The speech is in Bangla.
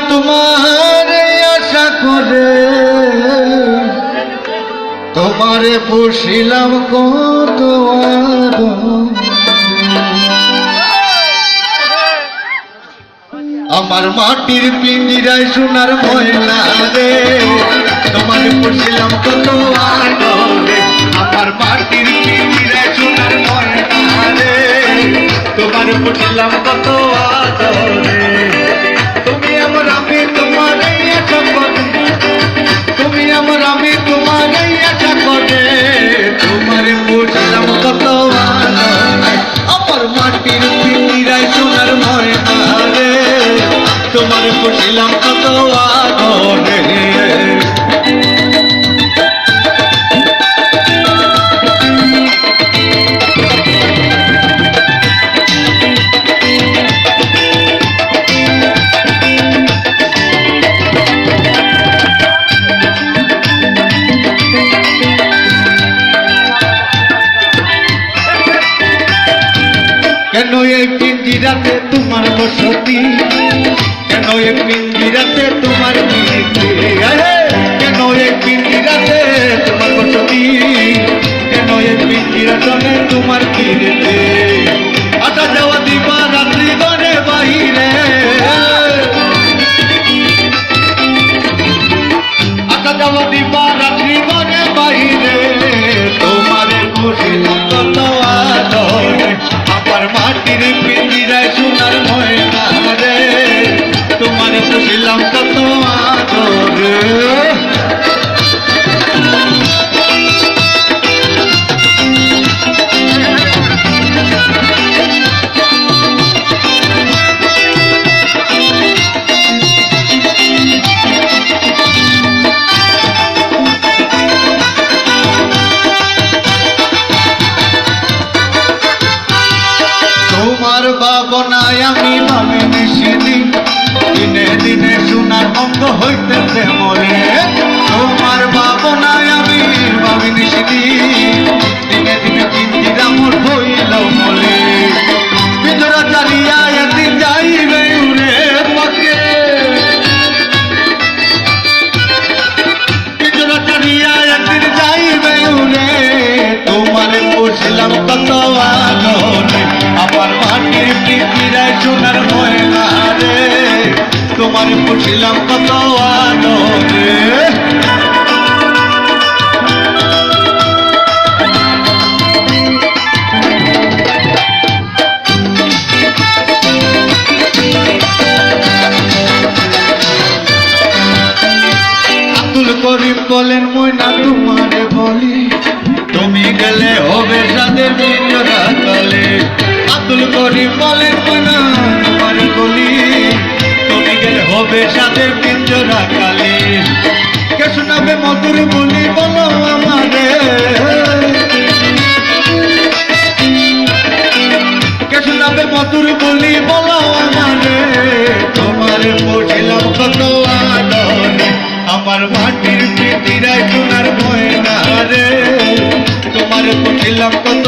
তোমার আশা করে তোমারে পুষিলাম কত আমার মাটির পিঞ্জিরায় সোনার ময়না রে তোমারে পুষিলাম কত আদরে আমার মাটির পিঞ্জিরায় সোনার ময়না রে তোমারে পুষিলাম কত আদরে তুমি আমার আমি তোমার আশা করে তুমি আমার আমি তোমার আশা করে তোমারে পুষিলাম কত আদরে আমার মাটির পিঞ্জিরায় সোনার ময়না রে তোমারে পুষিলাম কত আদরে কেন এই পিঞ্জিরাতে তোমার বসতি কেন এই পিঞ্জিরাতে তোমার কীর্তি কেন এই পিঞ্জিরাতে তোমার বসতি কেন এই পিঞ্জিরাতে তোমার কীর্তি আসা যাওয়া দিবা রাত্রি গনে বাহিরে আসা যাওয়া দিবা রাত্রি গনে বাহিরে তোমার পুষিলাম কত আদরে আমার মাটির পিঞ্জিরায় সোনার ময়না রে তোমার পুষিলাম কত আদরে তোমার ভাবনায় আমি ভাবিনি সেদিন দিনে দিনে সোনার অঙ্গ হইতেছে মরে তোমার ভাবনায় আমি ভাবিনি সেদিন দিনে দিনে পিঞ্জিরা মোর হইল মরে পিঞ্জরা চালিয়া একদিন যাইবে উড়ে পথে পিঞ্জরা চালিয়া একদিন যাইবে উড়ে তোমার পুষিলাম কত আদরে আমার মাটির পিঞ্জিরায় সোনার ময়না রে তোমার পুষিলাম কত আদরে আব্দুল করিম বলেন ময়না তোমারে বলি তুমি গেলে হবে সাদের পিঞ্জরা তলে আব্দুল করিম বলেন ময়না তোমারে বলি তুমি গেলে হবে সাদের পিঞ্জরা কালে কে শোনাবে মধুর বলি বলো আমারে কে শোনাবে মধুর বলি বলো আমারে তোমারে পুষিলাম কত আদরে আমার মাটির পিঞ্জিরায় সোনার ময়না রে তোমারে পুষিলাম কত